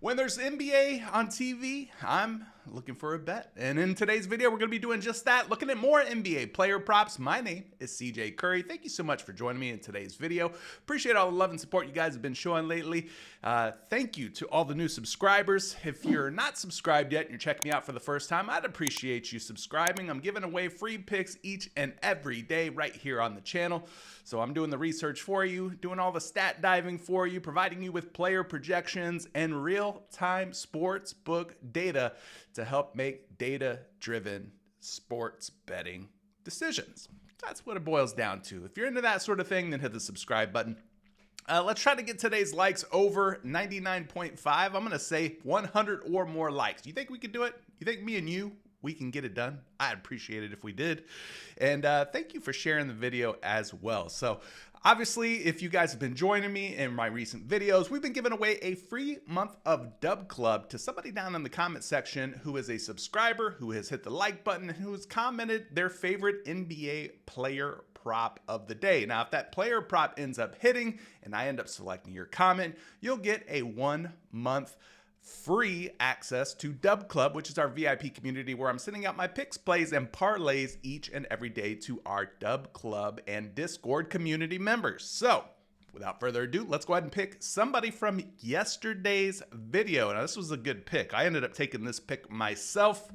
When there's NBA on TV, I'm looking for a bet. And in today's video, we're going to be doing just that, looking at more NBA player props. My name is CJ Curry. Thank you so much for joining me in today's video. Appreciate all the love and support you guys have been showing lately. Thank you to all the new subscribers. If you're not subscribed yet and you're checking me out for the first time, I'd appreciate you subscribing. I'm giving away free picks each and every day right here on the channel. So I'm doing the research for you, doing all the stat diving for you, providing you with player projections and real-time sports book data to help make data-driven sports betting decisions. That's what it boils down to. If you're into that sort of thing, then hit the subscribe button. Let's try to get today's likes over 99.5. I'm going to say 100 or more likes. You think we could do it? You think me and you, we can get it done? I'd appreciate it if we did. And thank you for sharing the video as well. So obviously, if you guys have been joining me in my recent videos, we've been giving away a free month of Dub Club to somebody down in the comment section who is a subscriber, who has hit the like button, and who has commented their favorite NBA player prop of the day. Now, if that player prop ends up hitting and I end up selecting your comment, you'll get a 1 month free access to Dub Club, which is our VIP community where I'm sending out my picks, plays, and parlays each and every day to our Dub Club and Discord community members. So without further ado, let's go ahead and pick somebody from yesterday's video. Now, this was a good pick. I ended up taking this pick myself.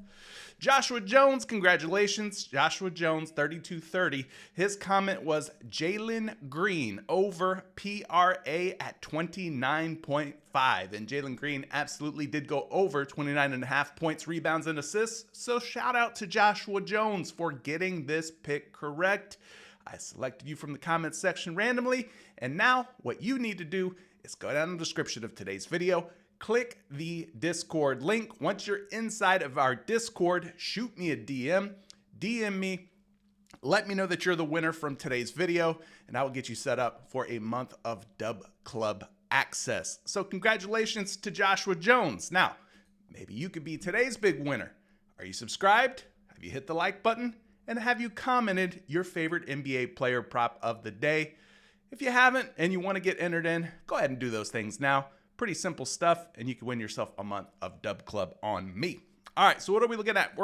Joshua Jones, congratulations. Joshua Jones, 3230. His comment was Jalen Green over PRA at 29.5. And Jalen Green absolutely did go over 29.5 points, rebounds, and assists. So shout out to Joshua Jones for getting this pick correct. I selected you from the comments section randomly. And now what you need to do is go down in the description of today's video, click the Discord link. Once you're inside of our Discord, shoot me a DM me, let me know that you're the winner from today's video, and I will get you set up for a month of Dub Club access. So congratulations to Joshua Jones. Now, maybe you could be today's big winner. Are you subscribed? Have you hit the like button? And have you commented your favorite NBA player prop of the day? If you haven't and you want to get entered in, go ahead and do those things now. Pretty simple stuff, and you can win yourself a month of Dub Club on me. All right, so what are we looking at?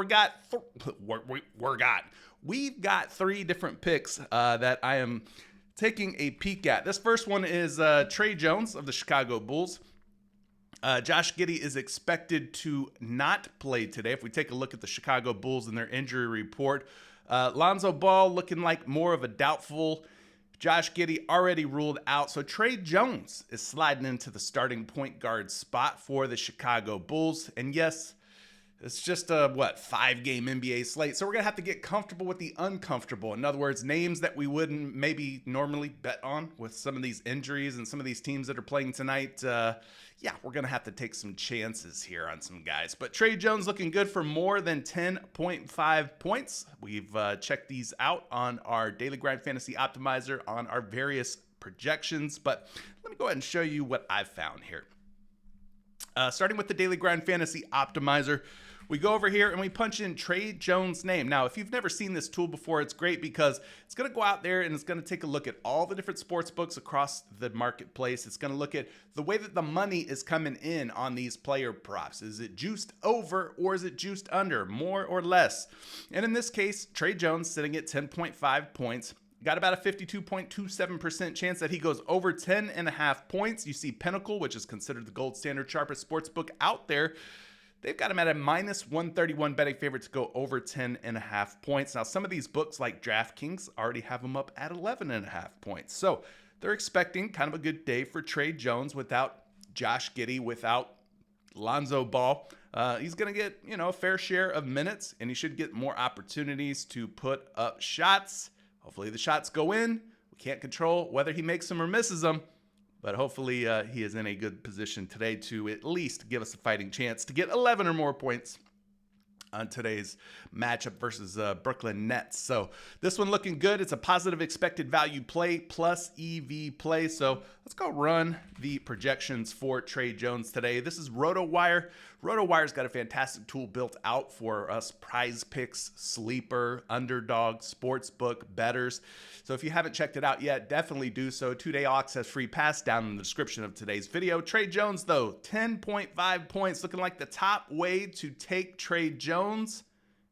We've got three different picks that I am taking a peek at. This first one is Trey Jones of the Chicago Bulls. Josh Giddey is expected to not play today. If we take a look at the Chicago Bulls and their injury report, Lonzo Ball looking like more of a doubtful. Josh Giddey already ruled out. So Trey Jones is sliding into the starting point guard spot for the Chicago Bulls. And yes, it's just a, 5-game NBA slate. So we're going to have to get comfortable with the uncomfortable. In other words, names that we wouldn't maybe normally bet on with some of these injuries and some of these teams that are playing tonight. Yeah, we're going to have to take some chances here on some guys. But Trey Jones looking good for more than 10.5 points. We've checked these out on our Daily Grind Fantasy Optimizer on our various projections. But let me go ahead and show you what I've found here. Starting with the Daily Grind Fantasy Optimizer, we go over here and we punch in Trey Jones' name. Now, if you've never seen this tool before, it's great because it's going to go out there and it's going to take a look at all the different sports books across the marketplace. It's going to look at the way that the money is coming in on these player props. Is it juiced over or is it juiced under, more or less? And in this case, Trey Jones sitting at 10.5 points. Got about a 52.27% chance that he goes over 10.5 points. You see Pinnacle, which is considered the gold standard sharpest sports book out there. They've got him at a minus 131 betting favorite to go over 10.5 points. Now, some of these books like DraftKings already have him up at 11.5 points. So they're expecting kind of a good day for Trey Jones without Josh Giddey, without Lonzo Ball. He's going to get, a fair share of minutes, and he should get more opportunities to put up shots. Hopefully the shots go in. We can't control whether he makes them or misses them. But hopefully he is in a good position today to at least give us a fighting chance to get 11 or more points on today's matchup versus Brooklyn Nets. So this one looking good. It's a positive expected value play plus EV play. So let's go run the projections for Trey Jones today. This is RotoWire. RotoWire's got a fantastic tool built out for us PrizePicks, sleeper, underdog, sportsbook, bettors. So if you haven't checked it out yet, definitely do so. 2-day all access free pass down in the description of today's video. Trey Jones, though, 10.5 points, looking like the top way to take Trey Jones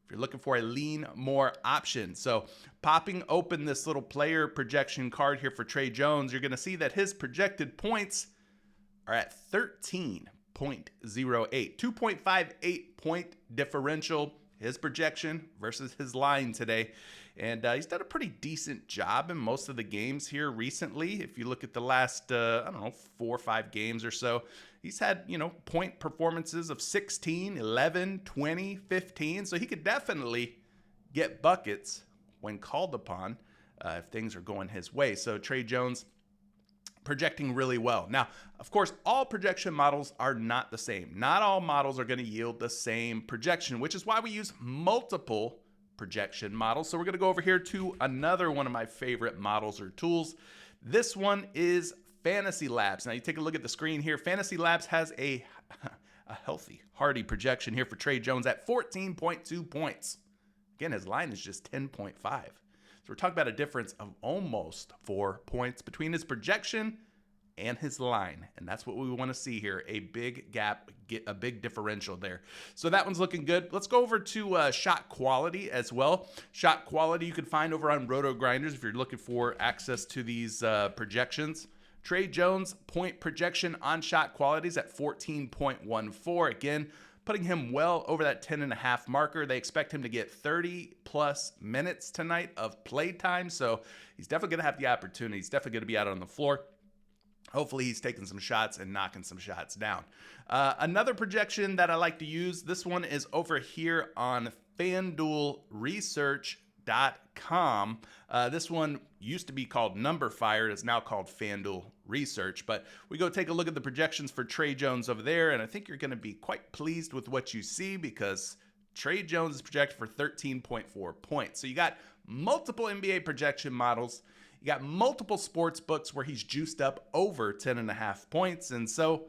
if you're looking for a lean more option. So popping open this little player projection card here for Trey Jones, you're going to see that his projected points are at 13.08, 2.58 point differential, his projection versus his line today. And he's done a pretty decent job in most of the games here recently. If you look at the last, 4 or 5 games or so, he's had, point performances of 16, 11, 20, 15. So he could definitely get buckets when called upon if things are going his way. So Trey Jones projecting really well. Now, of course, all projection models are not the same. Not all models are going to yield the same projection, which is why we use multiple projection models. So we're going to go over here to another one of my favorite models or tools. This one is Fantasy Labs. Now you take a look at the screen here. Fantasy Labs has a healthy, hearty projection here for Trey Jones at 14.2 points. Again, his line is just 10.5. So we're talking about a difference of almost 4 points between his projection and his line. And that's what we want to see here. A big gap, get a big differential there. So that one's looking good. Let's go over to shot quality as well. Shot quality you can find over on Roto Grinders if you're looking for access to these projections. Trey Jones point projection on shot qualities at 14.14. Again, putting him well over that 10.5 marker. They expect him to get 30 plus minutes tonight of play time. So he's definitely going to have the opportunity. He's definitely going to be out on the floor. Hopefully he's taking some shots and knocking some shots down. Another projection that I like to use, this one is over here on FanDuelResearch.com. This one used to be called Number Fire. It's now called FanDuel Research. But we go take a look at the projections for Trey Jones over there, and I think you're going to be quite pleased with what you see because Trey Jones is projected for 13.4 points. So you got multiple NBA projection models. You got multiple sports books where he's juiced up over 10.5 points. And so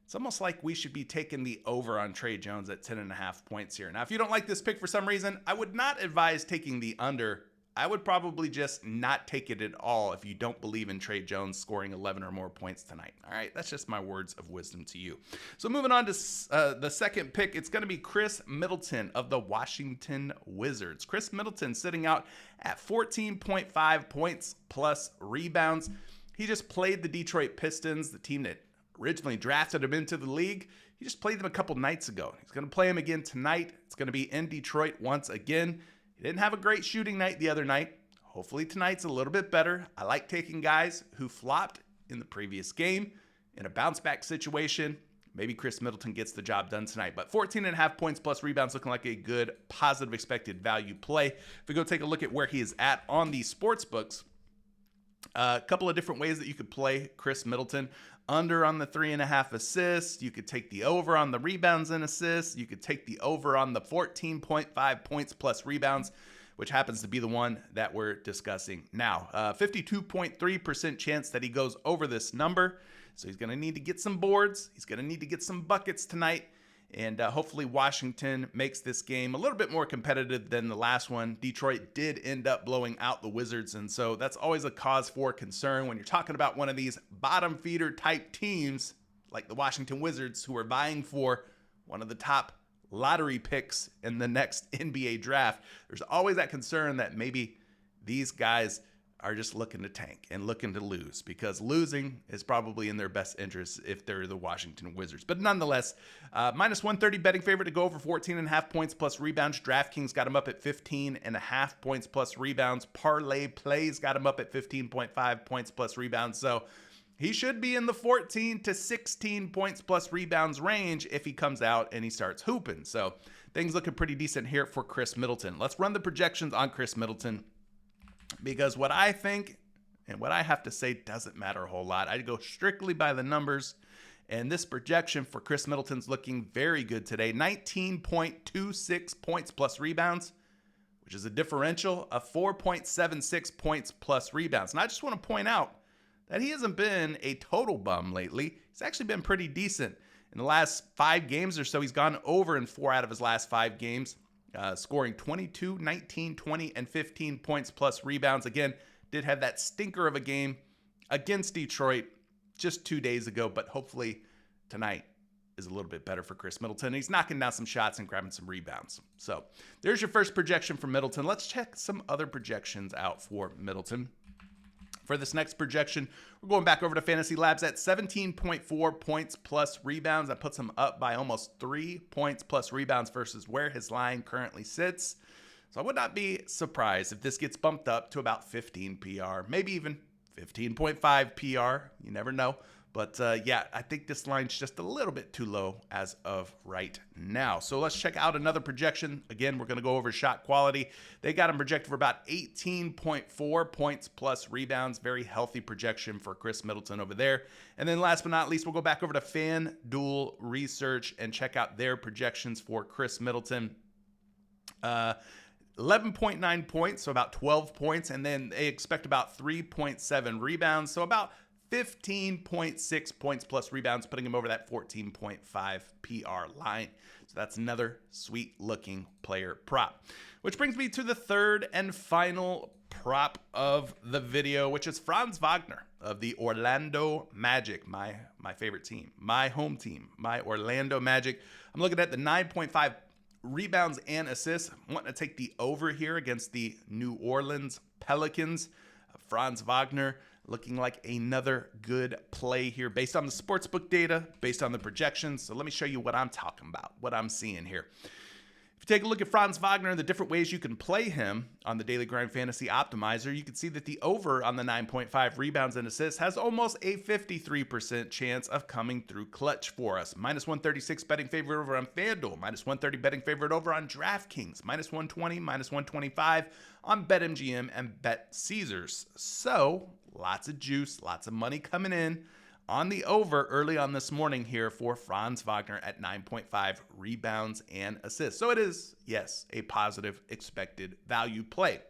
it's almost like we should be taking the over on Trey Jones at 10.5 points here. Now, if you don't like this pick for some reason, I would not advise taking the under. I would probably just not take it at all if you don't believe in Trey Jones scoring 11 or more points tonight. All right, that's just my words of wisdom to you. So moving on to the second pick, it's going to be Khris Middleton of the Washington Wizards. Khris Middleton sitting out at 14.5 points plus rebounds. He just played the Detroit Pistons, the team that originally drafted him into the league. He just played them a couple nights ago. He's going to play him again tonight. It's going to be in Detroit once again. He didn't have a great shooting night the other night. Hopefully tonight's a little bit better. I like taking guys who flopped in the previous game in a bounce back situation. Maybe Khris Middleton gets the job done tonight. But 14.5 points plus rebounds looking like a good positive expected value play. If we go take a look at where he is at on the sports books, a couple of different ways that you could play Khris Middleton. Under on the 3.5 assists. You could take the over on the rebounds and assists. You could take the over on the 14.5 points plus rebounds, which happens to be the one that we're discussing now. 52.3% chance that he goes over this number. So he's going to need to get some boards. He's going to need to get some buckets tonight. And hopefully Washington makes this game a little bit more competitive than the last one. Detroit did end up blowing out the Wizards, and so that's always a cause for concern when you're talking about one of these bottom feeder type teams like the Washington Wizards who are vying for one of the top lottery picks in the next NBA draft. There's always that concern that maybe these guys are just looking to tank and looking to lose, because losing is probably in their best interest if they're the Washington Wizards. But nonetheless, minus 130 betting favorite to go over 14.5 points plus rebounds. DraftKings got him up at 15.5 points plus rebounds. Parlay Plays got him up at 15.5 points plus rebounds. So he should be in the 14 to 16 points plus rebounds range if he comes out and he starts hooping. So things looking pretty decent here for Khris Middleton. Let's run the projections on Khris Middleton, because what I think and what I have to say doesn't matter a whole lot. I go strictly by the numbers, and this projection for Khris Middleton's looking very good today. 19.26 points plus rebounds, which is a differential of 4.76 points plus rebounds. And I just want to point out that he hasn't been a total bum lately. He's actually been pretty decent. In the last 5 games or so, he's gone over in 4 out of his last 5 games, scoring 22, 19, 20, and 15 points plus rebounds. Again, did have that stinker of a game against Detroit just 2 days ago, but hopefully tonight is a little bit better for Khris Middleton. He's knocking down some shots and grabbing some rebounds. So there's your first projection for Middleton. Let's check some other projections out for Middleton. For this next projection, we're going back over to Fantasy Labs at 17.4 points plus rebounds. That puts him up by almost 3 points plus rebounds versus where his line currently sits. So I would not be surprised if this gets bumped up to about 15 PR, maybe even 15.5 PR. You never know. But yeah, I think this line's just a little bit too low as of right now. So let's check out another projection. Again, we're going to go over shot quality. They got him projected for about 18.4 points plus rebounds. Very healthy projection for Khris Middleton over there. And then last but not least, we'll go back over to FanDuel Research and check out their projections for Khris Middleton. 11.9 points, so about 12 points. And then they expect about 3.7 rebounds, so about 15.6 points plus rebounds, putting him over that 14.5 PR line. So that's another sweet looking player prop. Which brings me to the third and final prop of the video, which is Franz Wagner of the Orlando Magic, my favorite team, my home team, my Orlando Magic. I'm looking at the 9.5 rebounds and assists. I'm wanting to take the over here against the New Orleans Pelicans. Franz Wagner looking like another good play here based on the sportsbook data, based on the projections. So let me show you what I'm talking about, what I'm seeing here. If you take a look at Franz Wagner and the different ways you can play him on the Daily Grind Fantasy Optimizer, you can see that the over on the 9.5 rebounds and assists has almost a 53% chance of coming through clutch for us. Minus 136 betting favorite over on FanDuel, minus 130 betting favorite over on DraftKings, minus 120, minus 125 on BetMGM and BetCaesars. So lots of juice, lots of money coming in on the over early on this morning here for Franz Wagner at 9.5 rebounds and assists. So it is, yes, a positive expected value play.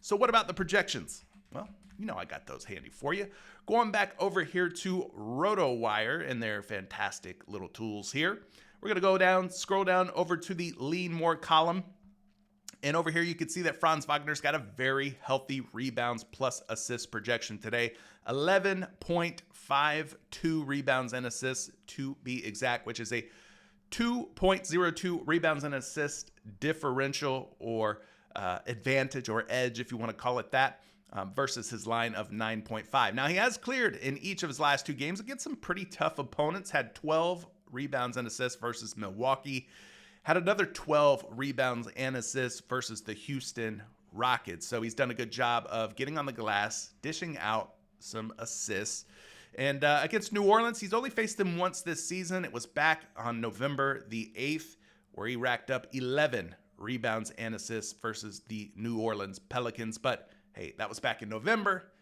So what about the projections? Well, you know I got those handy for you. Going back over here to RotoWire and their fantastic little tools here. We're going to go down, scroll down over to the Lean More column. And over here, you can see that Franz Wagner's got a very healthy rebounds plus assists projection today. 11.52 rebounds and assists to be exact, which is a 2.02 rebounds and assist differential or advantage or edge, if you want to call it that, versus his line of 9.5. Now, he has cleared in each of his last 2 games against some pretty tough opponents, had 12 rebounds and assists versus Milwaukee. Had another 12 rebounds and assists versus the Houston Rockets. So he's done a good job of getting on the glass, dishing out some assists. And against New Orleans, he's only faced them once this season. It was back on November the 8th, where he racked up 11 rebounds and assists versus the New Orleans Pelicans. But hey, that was back in November.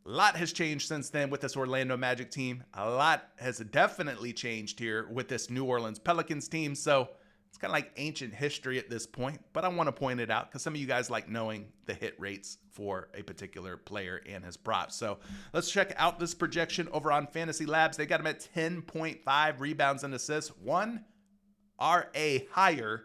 A lot has changed since then with this Orlando Magic team. A lot has definitely changed here with this New Orleans Pelicans team. So it's kind of like ancient history at this point, but I want to point it out because some of you guys like knowing the hit rates for a particular player and his props. So let's check out this projection over on Fantasy Labs. They got him at 10.5 rebounds and assists, 1 RA higher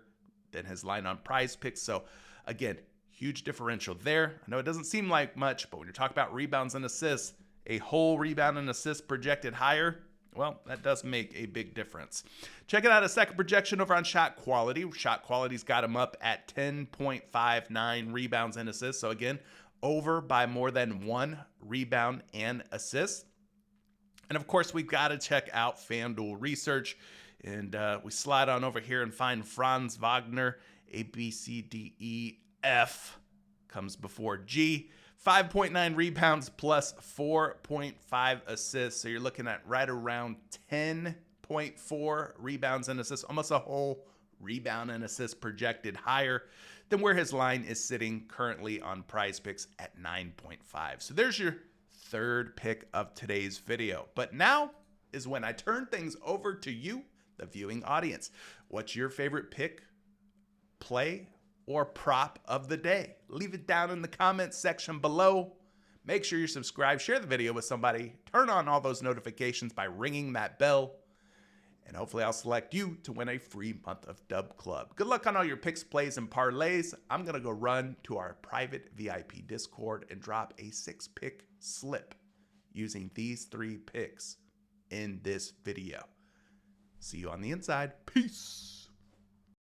than his line on PrizePicks. So again, huge differential there. I know it doesn't seem like much, but when you're talking about rebounds and assists, a whole rebound and assist projected higher, well, that does make a big difference. Check it out, a second projection over on shot quality. Shot quality's got him up at 10.59 rebounds and assists. So again, over by more than 1 rebound and assist. And of course, we've got to check out FanDuel Research. And we slide on over here and find Franz Wagner. A, B, C, D, E, F comes before G. 5.9 rebounds plus 4.5 assists. So you're looking at right around 10.4 rebounds and assists, almost a whole rebound and assist projected higher than where his line is sitting currently on PrizePicks at 9.5. So there's your third pick of today's video. But now is when I turn things over to you, the viewing audience. What's your favorite pick, play, or prop of the day? Leave it down in the comments section below. Make sure you're subscribed, share the video with somebody, turn on all those notifications by ringing that bell, and hopefully I'll select you to win a free month of Dub Club. Good luck on all your picks, plays, and parlays. I'm going to go run to our private VIP Discord and drop a 6-pick slip using these 3 picks in this video. See you on the inside. Peace.